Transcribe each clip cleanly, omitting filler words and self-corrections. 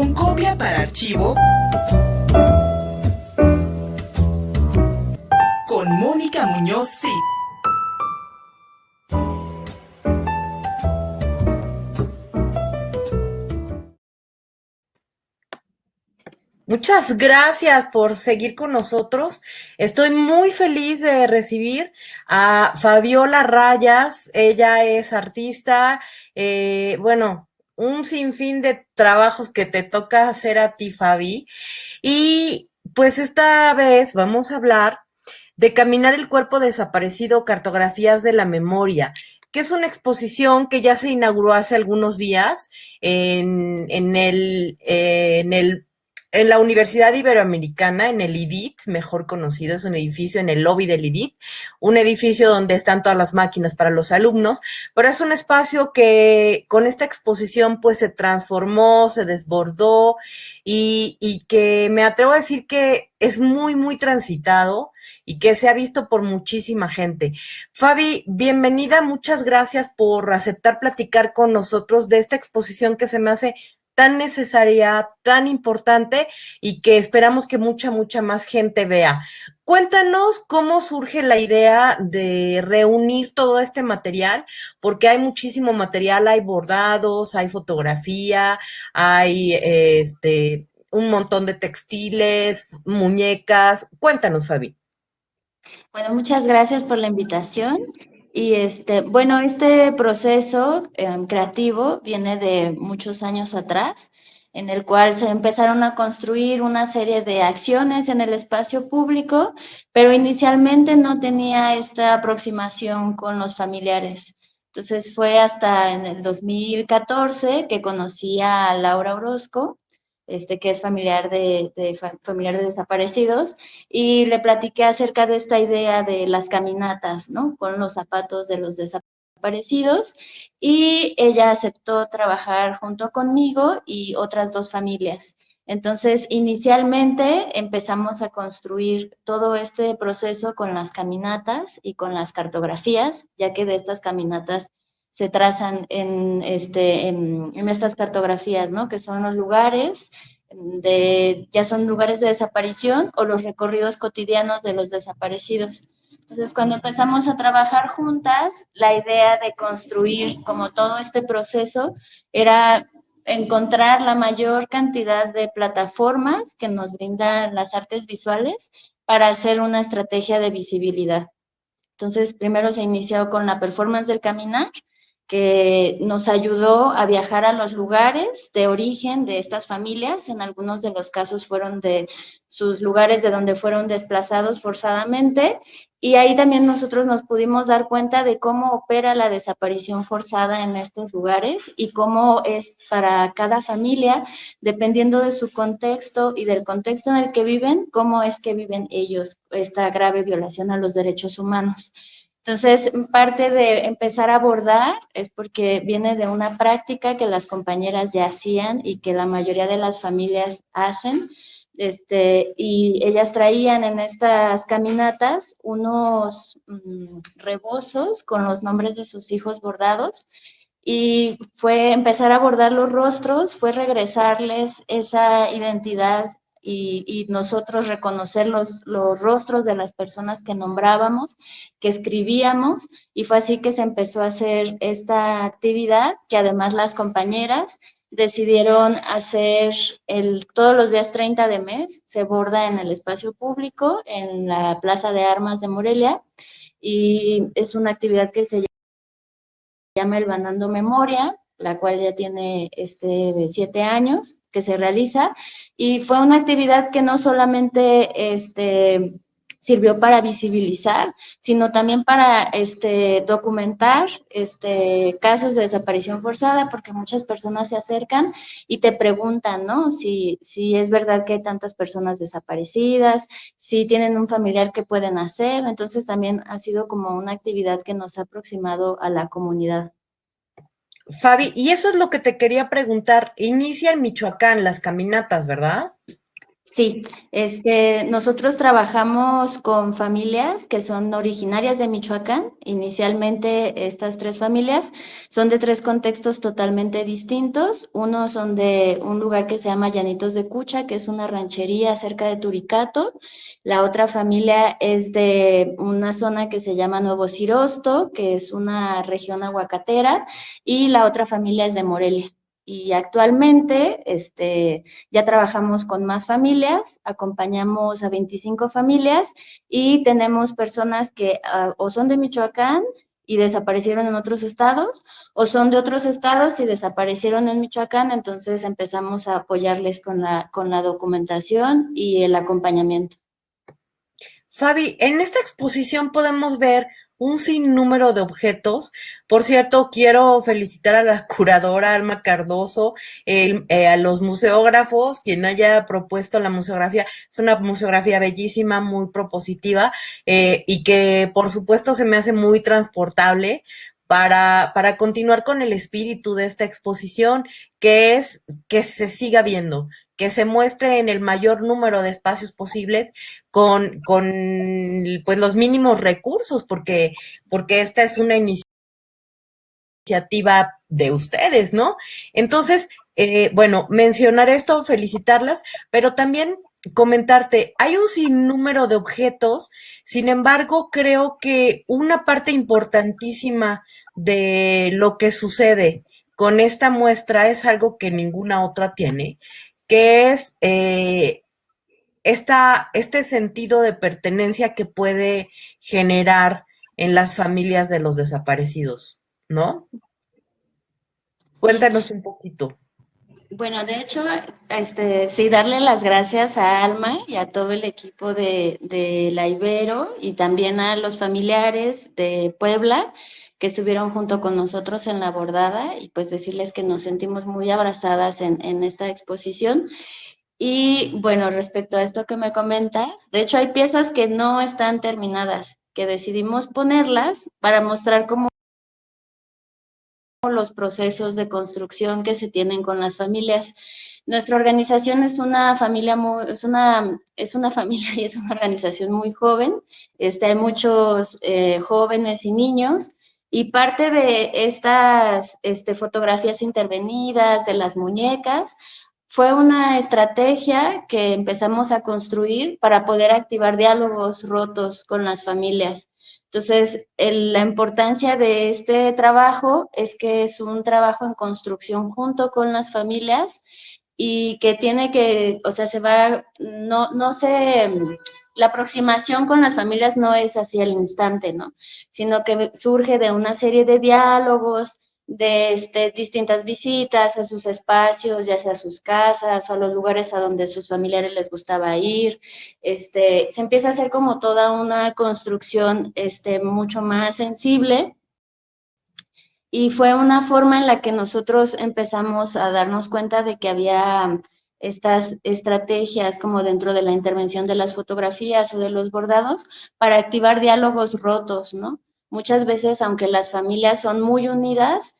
con copia para archivo con Mónica Muñoz Cid. Muchas gracias por seguir con nosotros. Estoy muy feliz de recibir a Fabiola Rayas. Ella es artista, un sinfín de trabajos que te toca hacer a ti, Fabi. Y pues esta vez vamos a hablar de Caminar el cuerpo desaparecido, cartografías de la memoria, que es una exposición que ya se inauguró hace algunos días en la Universidad Iberoamericana, en el IDIT, mejor conocido, es un edificio en el lobby del IDIT, un edificio donde están todas las máquinas para los alumnos, pero es un espacio que con esta exposición pues se transformó, se desbordó y que me atrevo a decir que es muy, muy transitado y que se ha visto por muchísima gente. Fabi, bienvenida, muchas gracias por aceptar platicar con nosotros de esta exposición que se me hace tan necesaria, tan importante y que esperamos que mucha más gente vea. Cuéntanos cómo surge la idea de reunir todo este material, porque hay muchísimo material, hay bordados, hay fotografía, hay un montón de textiles, muñecas. Cuéntanos, Fabi. Bueno, muchas gracias por la invitación. Y este proceso creativo viene de muchos años atrás, en el cual se empezaron a construir una serie de acciones en el espacio público, pero inicialmente no tenía esta aproximación con los familiares. Entonces fue hasta en el 2014 que conocí a Laura Orozco, que es familiar de desaparecidos, y le platiqué acerca de esta idea de las caminatas, ¿no? Con los zapatos de los desaparecidos, y ella aceptó trabajar junto conmigo y otras dos familias. Entonces, inicialmente empezamos a construir todo este proceso con las caminatas y con las cartografías, ya que de estas caminatas se trazan en estas cartografías, ¿no? Que son los lugares ya son lugares de desaparición o los recorridos cotidianos de los desaparecidos. Entonces, cuando empezamos a trabajar juntas, la idea de construir como todo este proceso era encontrar la mayor cantidad de plataformas que nos brindan las artes visuales para hacer una estrategia de visibilidad. Entonces, primero se inició con la performance del caminar, que nos ayudó a viajar a los lugares de origen de estas familias. En algunos de los casos fueron de sus lugares de donde fueron desplazados forzadamente, y ahí también nosotros nos pudimos dar cuenta de cómo opera la desaparición forzada en estos lugares y cómo es para cada familia, dependiendo de su contexto y del contexto en el que viven, cómo es que viven ellos esta grave violación a los derechos humanos. Entonces, parte de empezar a abordar es porque viene de una práctica que las compañeras ya hacían y que la mayoría de las familias hacen, y ellas traían en estas caminatas unos rebozos con los nombres de sus hijos bordados, y fue empezar a abordar los rostros, fue regresarles esa identidad y nosotros reconocer los rostros de las personas que nombrábamos, que escribíamos, y fue así que se empezó a hacer esta actividad, que además las compañeras decidieron hacer todos los días 30 de mes, se borda en el espacio público, en la Plaza de Armas de Morelia, y es una actividad que se llama El Bandando Memoria, la cual ya tiene 7 años que se realiza, y fue una actividad que no solamente sirvió para visibilizar, sino también para documentar casos de desaparición forzada, porque muchas personas se acercan y te preguntan, ¿no? Si es verdad que hay tantas personas desaparecidas, si tienen un familiar que pueden hacer. Entonces también ha sido como una actividad que nos ha aproximado a la comunidad. Fabi, y eso es lo que te quería preguntar. Inicia en Michoacán las caminatas, ¿verdad? Sí, nosotros trabajamos con familias que son originarias de Michoacán. Inicialmente, estas tres familias son de tres contextos totalmente distintos. Uno son de un lugar que se llama Llanitos de Cucha, que es una ranchería cerca de Turicato. La otra familia es de una zona que se llama Nuevo Cirosto, que es una región aguacatera, y la otra familia es de Morelia. Y actualmente, ya trabajamos con más familias, acompañamos a 25 familias y tenemos personas que o son de Michoacán y desaparecieron en otros estados, o son de otros estados y desaparecieron en Michoacán, entonces empezamos a apoyarles con la documentación y el acompañamiento. Fabi, en esta exposición podemos ver un sinnúmero de objetos. Por cierto, quiero felicitar a la curadora Alma Cardoso, a los museógrafos, quien haya propuesto la museografía. Es una museografía bellísima, muy propositiva, y que por supuesto se me hace muy transportable para continuar con el espíritu de esta exposición, que es que se siga viendo, que se muestre en el mayor número de espacios posibles con pues los mínimos recursos, porque esta es una iniciativa de ustedes, ¿no? Entonces, bueno, mencionar esto, felicitarlas, pero también comentarte, hay un sinnúmero de objetos, sin embargo, creo que una parte importantísima de lo que sucede con esta muestra es algo que ninguna otra tiene, que es este sentido de pertenencia que puede generar en las familias de los desaparecidos, ¿no? Sí, Cuéntanos un poquito. bueno, de hecho, sí, darle las gracias a Alma y a todo el equipo de la Ibero y también a los familiares de Puebla que estuvieron junto con nosotros en la bordada y pues decirles que nos sentimos muy abrazadas en esta exposición. Y bueno, respecto a esto que me comentas, de hecho hay piezas que no están terminadas, que decidimos ponerlas para mostrar cómo los procesos de construcción que se tienen con las familias. Nuestra organización es una familia es una familia y es una organización muy joven. Hay muchos jóvenes y niños y parte de estas fotografías intervenidas de las muñecas fue una estrategia que empezamos a construir para poder activar diálogos rotos con las familias. Entonces, la importancia de este trabajo es que es un trabajo en construcción junto con las familias y que tiene que, o sea, no se, la aproximación con las familias no es así al instante, ¿no? Sino que surge de una serie de diálogos, de distintas visitas a sus espacios, ya sea a sus casas o a los lugares a donde sus familiares les gustaba ir. Se empieza a hacer como toda una construcción mucho más sensible y fue una forma en la que nosotros empezamos a darnos cuenta de que había estas estrategias como dentro de la intervención de las fotografías o de los bordados para activar diálogos rotos, ¿no? Muchas veces, aunque las familias son muy unidas,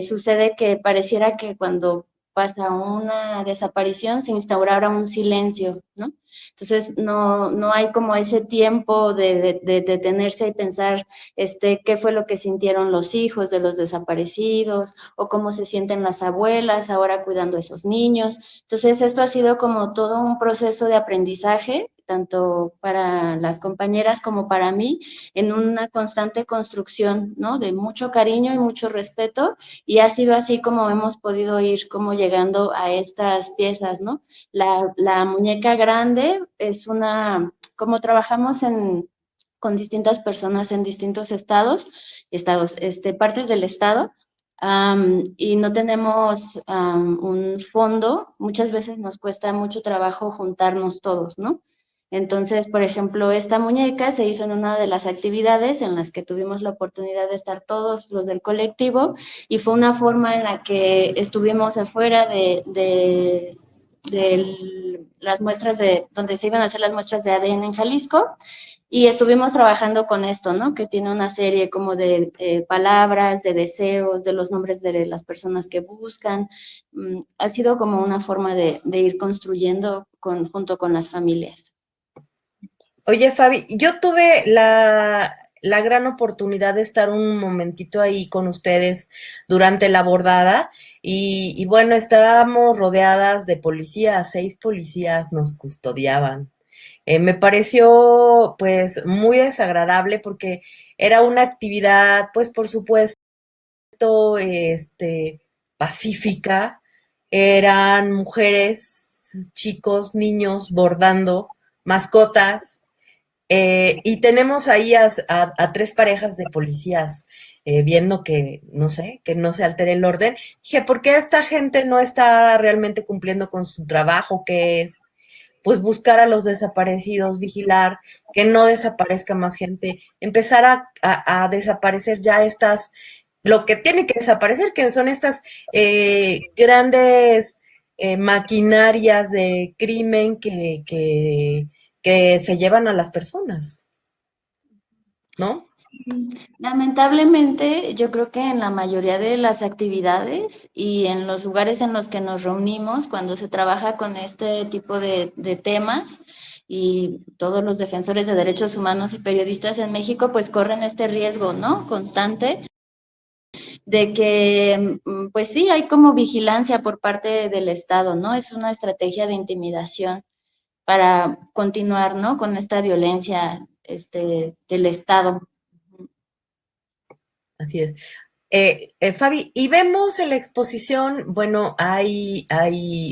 sucede que pareciera que cuando pasa una desaparición se instaurara un silencio, ¿no? Entonces, no hay como ese tiempo de detenerse y pensar qué fue lo que sintieron los hijos de los desaparecidos o cómo se sienten las abuelas ahora cuidando a esos niños. Entonces, esto ha sido como todo un proceso de aprendizaje, tanto para las compañeras como para mí, en una constante construcción, ¿no? De mucho cariño y mucho respeto, y ha sido así como hemos podido ir como llegando a estas piezas, ¿no? La muñeca grande es como trabajamos con distintas personas en distintos partes del estado, y no tenemos un fondo, muchas veces nos cuesta mucho trabajo juntarnos todos, ¿no? Entonces, por ejemplo, esta muñeca se hizo en una de las actividades en las que tuvimos la oportunidad de estar todos los del colectivo y fue una forma en la que estuvimos afuera de las muestras donde se iban a hacer las muestras de ADN en Jalisco Y estuvimos trabajando con esto, ¿no? Que tiene una serie como de palabras, de deseos, de los nombres de las personas que buscan. Ha sido como una forma de ir construyendo junto con las familias. Oye, Fabi, yo tuve la gran oportunidad de estar un momentito ahí con ustedes durante la bordada y bueno, estábamos rodeadas de policías, 6 policías nos custodiaban. Me pareció pues muy desagradable porque era una actividad pues por supuesto pacífica, eran mujeres, chicos, niños bordando, mascotas, y tenemos ahí a 3 parejas de policías viendo que, no sé, que no se altere el orden. Dije, ¿por qué esta gente no está realmente cumpliendo con su trabajo, que es pues buscar a los desaparecidos, vigilar que no desaparezca más gente, empezar a desaparecer ya lo que tiene que desaparecer, que son estas grandes maquinarias de crimen que se llevan a las personas, ¿no? Lamentablemente, yo creo que en la mayoría de las actividades y en los lugares en los que nos reunimos, cuando se trabaja con este tipo de temas, y todos los defensores de derechos humanos y periodistas en México, pues corren este riesgo, ¿no? Constante de que, pues sí, hay como vigilancia por parte del Estado, ¿no? Es una estrategia de intimidación para continuar, ¿no? Con esta violencia, del Estado. Así es. Fabi, y vemos en la exposición, bueno, hay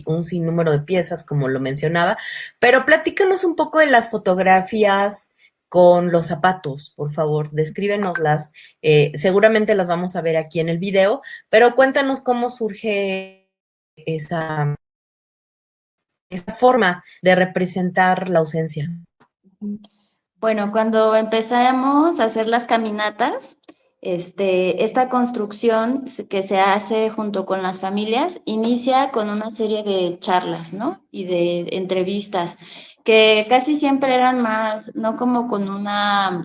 un sinnúmero de piezas, como lo mencionaba, pero platícanos un poco de las fotografías con los zapatos, por favor, descríbenoslas. Seguramente las vamos a ver aquí en el video, pero cuéntanos cómo surge esa forma de representar la ausencia. Bueno, cuando empezamos a hacer las caminatas, esta construcción que se hace junto con las familias inicia con una serie de charlas, ¿no? Y de entrevistas que casi siempre eran más, no como con una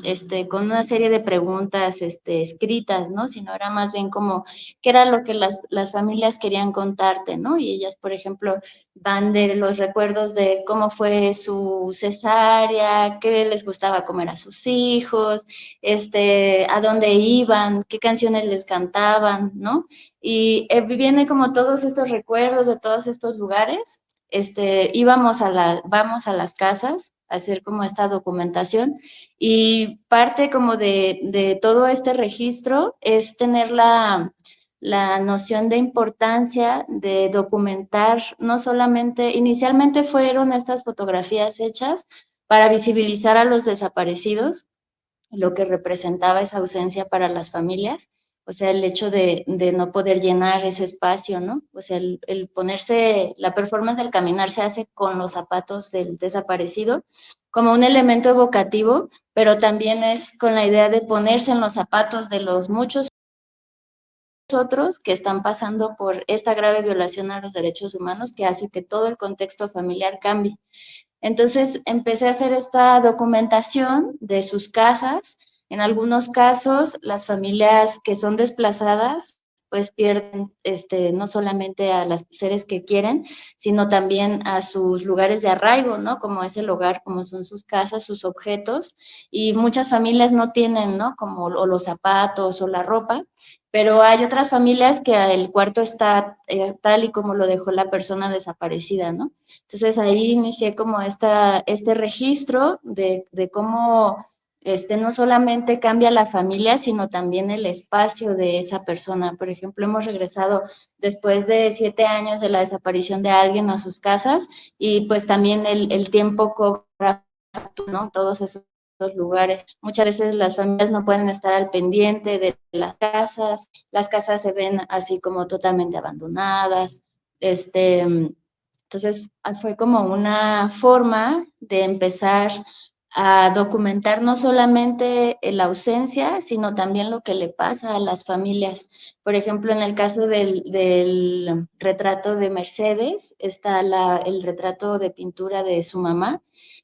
serie de preguntas, escritas, ¿no? Sino era más bien como qué era lo que las familias querían contarte, ¿no? Y ellas, por ejemplo, van de los recuerdos de cómo fue su cesárea, qué les gustaba comer a sus hijos, a dónde iban, qué canciones les cantaban, ¿no? Y viene como todos estos recuerdos de todos estos lugares. Vamos a las casas a hacer como esta documentación y parte como de todo este registro es tener la noción de importancia de documentar, no solamente, inicialmente fueron estas fotografías hechas para visibilizar a los desaparecidos, lo que representaba esa ausencia para las familias, o sea, el hecho de no poder llenar ese espacio, ¿no? O sea, el ponerse, la performance del caminar se hace con los zapatos del desaparecido como un elemento evocativo, pero también es con la idea de ponerse en los zapatos de los muchos otros que están pasando por esta grave violación a los derechos humanos que hace que todo el contexto familiar cambie. Entonces empecé a hacer esta documentación de sus casas. En algunos casos, las familias que son desplazadas pues pierden no solamente a los seres que quieren, sino también a sus lugares de arraigo, ¿no? Como es el hogar, como son sus casas, sus objetos, y muchas familias no tienen, ¿no? Como o los zapatos o la ropa, pero hay otras familias que el cuarto está tal y como lo dejó la persona desaparecida, ¿no? Entonces ahí inicié como este registro de cómo no solamente cambia la familia, sino también el espacio de esa persona. Por ejemplo, hemos regresado después de 7 años de la desaparición de alguien a sus casas y pues también el tiempo cobra, ¿no? Todos esos lugares. Muchas veces las familias no pueden estar al pendiente de las casas se ven así como totalmente abandonadas, entonces fue como una forma de empezar a documentar no solamente la ausencia, sino también lo que le pasa a las familias. Por ejemplo, en el caso del retrato de Mercedes, está el retrato de pintura de su mamá,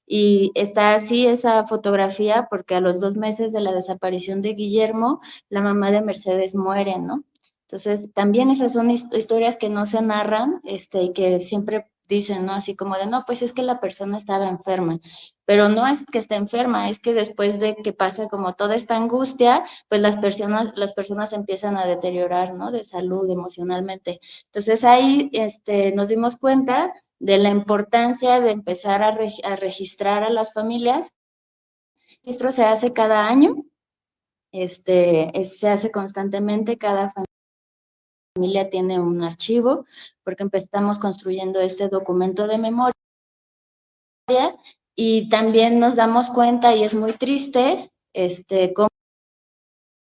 y está así esa fotografía porque a los 2 meses de la desaparición de Guillermo, la mamá de Mercedes muere, ¿no? Entonces, también esas son historias que no se narran, y que siempre dicen, ¿no? Así como de, no, pues es que la persona estaba enferma, pero no es que esté enferma, es que después de que pasa como toda esta angustia, pues las personas empiezan a deteriorar, ¿no? De salud, emocionalmente. Entonces ahí, nos dimos cuenta de la importancia de empezar a registrar a las familias. El registro se hace cada año, se hace constantemente, cada familia tiene un archivo, porque empezamos construyendo este documento de memoria, y también nos damos cuenta, y es muy triste,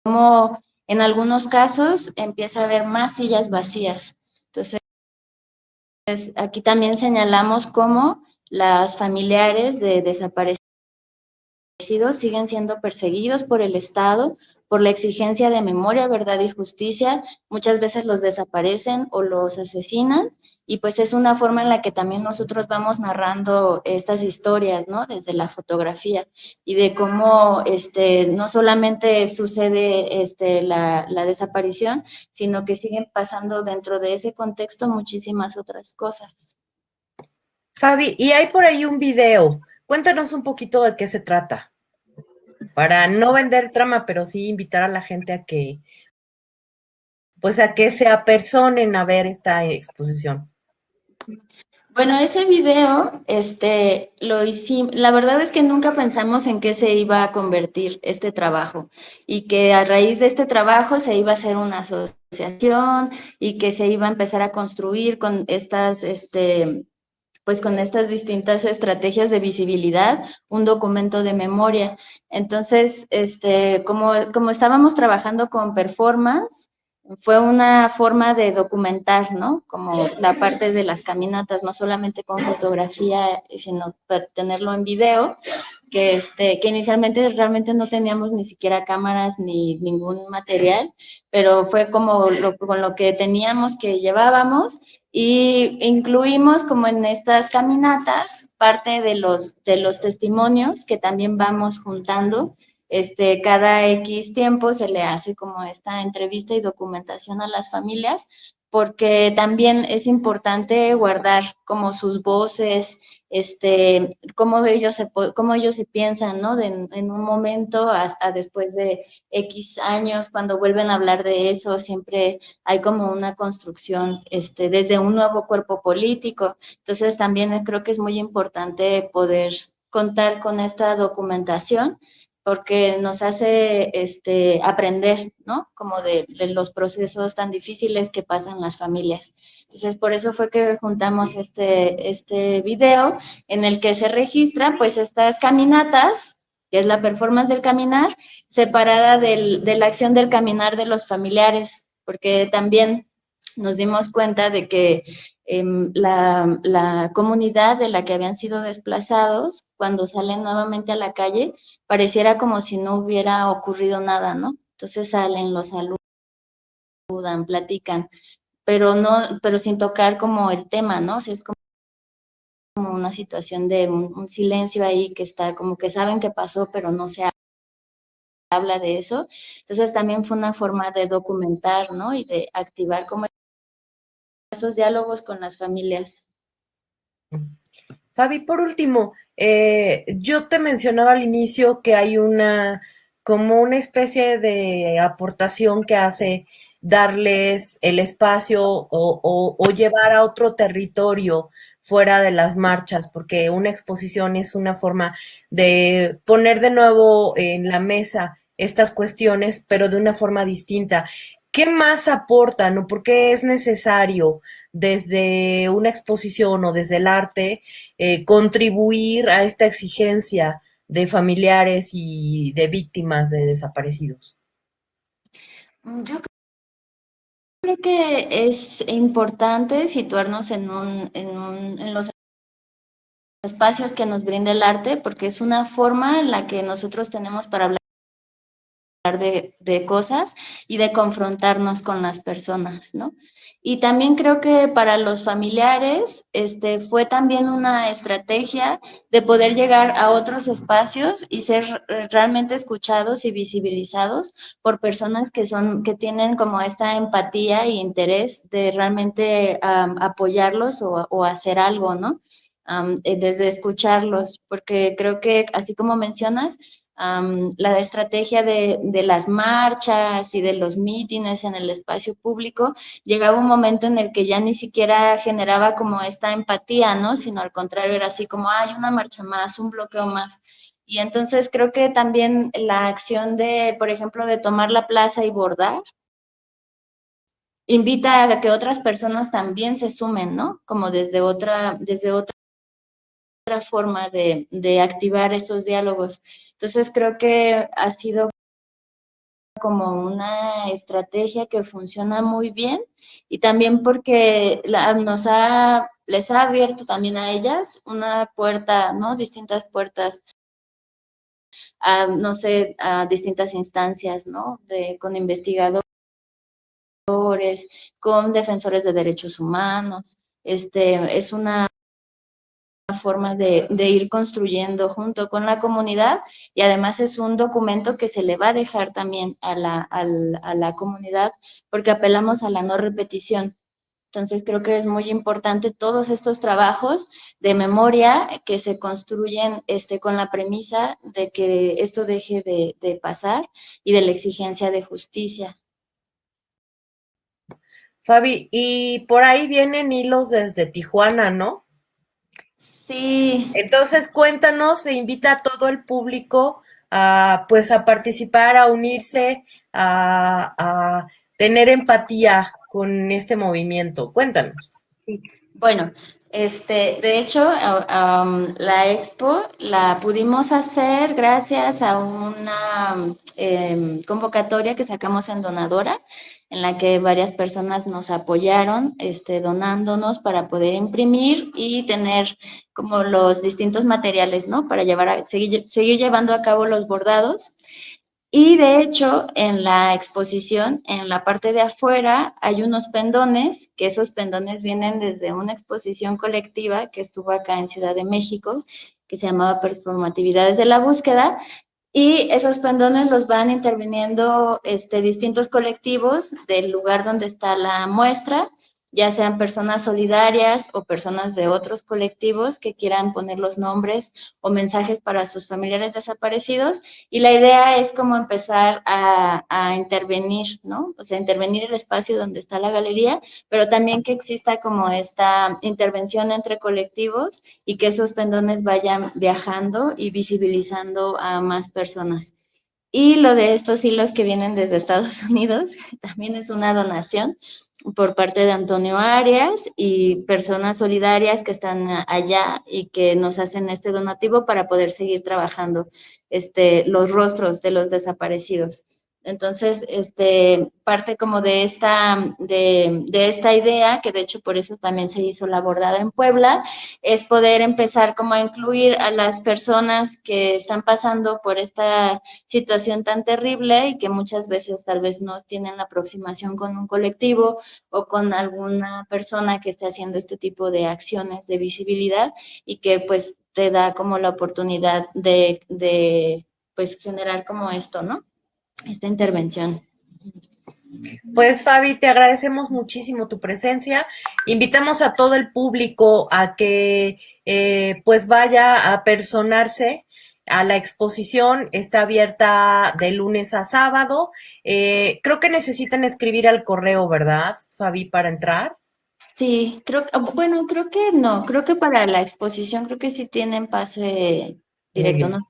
cómo en algunos casos empieza a haber más sillas vacías. Entonces, aquí también señalamos cómo las familiares de desaparecidos siguen siendo perseguidos por el Estado por la exigencia de memoria, verdad y justicia. Muchas veces los desaparecen o los asesinan, y pues es una forma en la que también nosotros vamos narrando estas historias, ¿no? Desde la fotografía, y de cómo no solamente sucede la desaparición, sino que siguen pasando dentro de ese contexto muchísimas otras cosas. Fabi, y hay por ahí un video. Cuéntanos un poquito de qué se trata, para no vender trama, pero sí invitar a la gente a que, pues a que se apersonen a ver esta exposición. Bueno, ese video, lo hicimos, la verdad es que nunca pensamos en qué se iba a convertir este trabajo, y que a raíz de este trabajo se iba a hacer una asociación, y que se iba a empezar a construir con pues con estas distintas estrategias de visibilidad, un documento de memoria. Entonces, como estábamos trabajando con performance, fue una forma de documentar, ¿no? Como la parte de las caminatas, no solamente con fotografía, sino tenerlo en video, que inicialmente realmente no teníamos ni siquiera cámaras ni ningún material, pero fue como con lo que teníamos, que llevábamos, y incluimos como en estas caminatas parte de los testimonios que también vamos juntando. Cada X tiempo se le hace como esta entrevista y documentación a las familias, porque también es importante guardar como sus voces, cómo ellos se piensan, ¿no? En un momento hasta después de X años, cuando vuelven a hablar de eso, siempre hay como una construcción, desde un nuevo cuerpo político. Entonces también creo que es muy importante poder contar con esta documentación, porque nos hace aprender, ¿no? Como de los procesos tan difíciles que pasan las familias. Entonces, por eso fue que juntamos este video en el que se registra pues estas caminatas, que es la performance del caminar, separada de la acción del caminar de los familiares, porque también nos dimos cuenta de que la comunidad de la que habían sido desplazados, cuando salen nuevamente a la calle, pareciera como si no hubiera ocurrido nada, ¿no? Entonces salen, los saludan, platican, pero no, pero sin tocar como el tema, ¿no? O sea, es como una situación de un silencio ahí, que está como que saben que pasó, pero no se habla de eso. Entonces también fue una forma de documentar, ¿no? Y de activar como esos diálogos con las familias. Fabi, por último, yo te mencionaba al inicio que hay como una especie de aportación que hace darles el espacio o llevar a otro territorio fuera de las marchas, porque una exposición es una forma de poner de nuevo en la mesa estas cuestiones, pero de una forma distinta. ¿Qué más aportan o por qué es necesario desde una exposición o desde el arte contribuir a esta exigencia de familiares y de víctimas de desaparecidos? Yo creo que es importante situarnos en los espacios que nos brinda el arte, porque es una forma en la que nosotros tenemos para hablar de cosas y de confrontarnos con las personas, ¿no? Y también creo que para los familiares, fue también una estrategia de poder llegar a otros espacios y ser realmente escuchados y visibilizados por personas que tienen como esta empatía e interés de realmente apoyarlos o hacer algo, ¿no? Desde escucharlos, porque creo que así como mencionas, la estrategia de las marchas y de los mítines en el espacio público, llegaba un momento en el que ya ni siquiera generaba como esta empatía, ¿no? Sino al contrario, era así como, hay una marcha más, un bloqueo más. Y entonces creo que también la acción de, por ejemplo, de tomar la plaza y bordar, invita a que otras personas también se sumen, ¿no? Como desde otra forma de activar esos diálogos. Entonces creo que ha sido como una estrategia que funciona muy bien y también porque les ha abierto también a ellas una puerta, ¿no? Distintas puertas a, no sé, a distintas instancias, ¿no? Con investigadores, con defensores de derechos humanos. Es una forma de ir construyendo junto con la comunidad y además es un documento que se le va a dejar también a la comunidad porque apelamos a la no repetición. Entonces creo que es muy importante todos estos trabajos de memoria que se construyen con la premisa de que esto deje de pasar y de la exigencia de justicia. Fabi, y por ahí vienen hilos desde Tijuana, ¿no? Sí, Entonces, cuéntanos e invita a todo el público a, pues, a participar, a unirse, a tener empatía con este movimiento. Cuéntanos. sí. Bueno, de hecho, la expo la pudimos hacer gracias a una convocatoria que sacamos en Donadora, en la que varias personas nos apoyaron, donándonos para poder imprimir y tener como los distintos materiales, ¿no? Para seguir llevando a cabo los bordados. Y de hecho, en la exposición, en la parte de afuera, hay unos pendones, que esos pendones vienen desde una exposición colectiva que estuvo acá en Ciudad de México, que se llamaba Performatividades de la Búsqueda, y esos pendones los van interviniendo distintos colectivos del lugar donde está la muestra, ya sean personas solidarias o personas de otros colectivos que quieran poner los nombres o mensajes para sus familiares desaparecidos. Y la idea es como empezar a intervenir, ¿no? O sea, intervenir el espacio donde está la galería, pero también que exista como esta intervención entre colectivos y que esos pendones vayan viajando y visibilizando a más personas. Y lo de estos hilos que vienen desde Estados Unidos también es una donación por parte de Antonio Arias y personas solidarias que están allá y que nos hacen este donativo para poder seguir trabajando los rostros de los desaparecidos. Entonces, parte como de esta idea, que de hecho por eso también se hizo la bordada en Puebla, es poder empezar como a incluir a las personas que están pasando por esta situación tan terrible y que muchas veces tal vez no tienen la aproximación con un colectivo o con alguna persona que esté haciendo este tipo de acciones de visibilidad y que pues te da como la oportunidad de pues generar como esto, ¿no? Esta intervención. Pues Fabi, te agradecemos muchísimo tu presencia. Invitamos a todo el público a que pues vaya a personarse a la exposición. Está abierta de lunes a sábado. Creo que necesitan escribir al correo, ¿verdad, Fabi, para entrar? Sí, bueno, creo que no, creo que para la exposición creo que sí tienen pase Muy directo, bien. ¿no?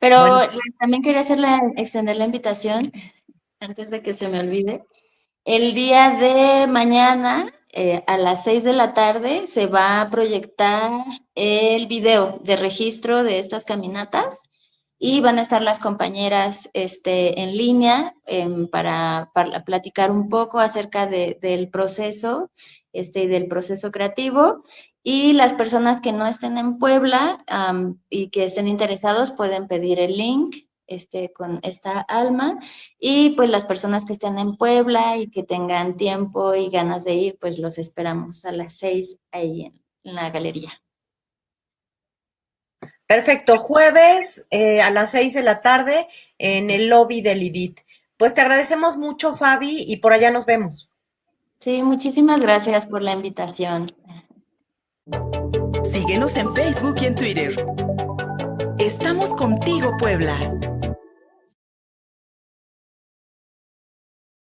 Pero Bueno, también quería extender la invitación antes de que se me olvide. El día de mañana, a las 6 de la tarde, se va a proyectar el video de registro de estas caminatas y van a estar las compañeras en línea para platicar un poco acerca del proceso y del proceso creativo. Y las personas que no estén en Puebla y que estén interesados pueden pedir el link con esta Alma. Y pues las personas que estén en Puebla y que tengan tiempo y ganas de ir, pues los esperamos a las 6 ahí en la galería. Perfecto, jueves a las 6 de la tarde en el lobby del IDIT. Pues te agradecemos mucho, Fabi, y por allá nos vemos. Sí, muchísimas gracias por la invitación. Síguenos en Facebook y en Twitter. Estamos contigo, Puebla.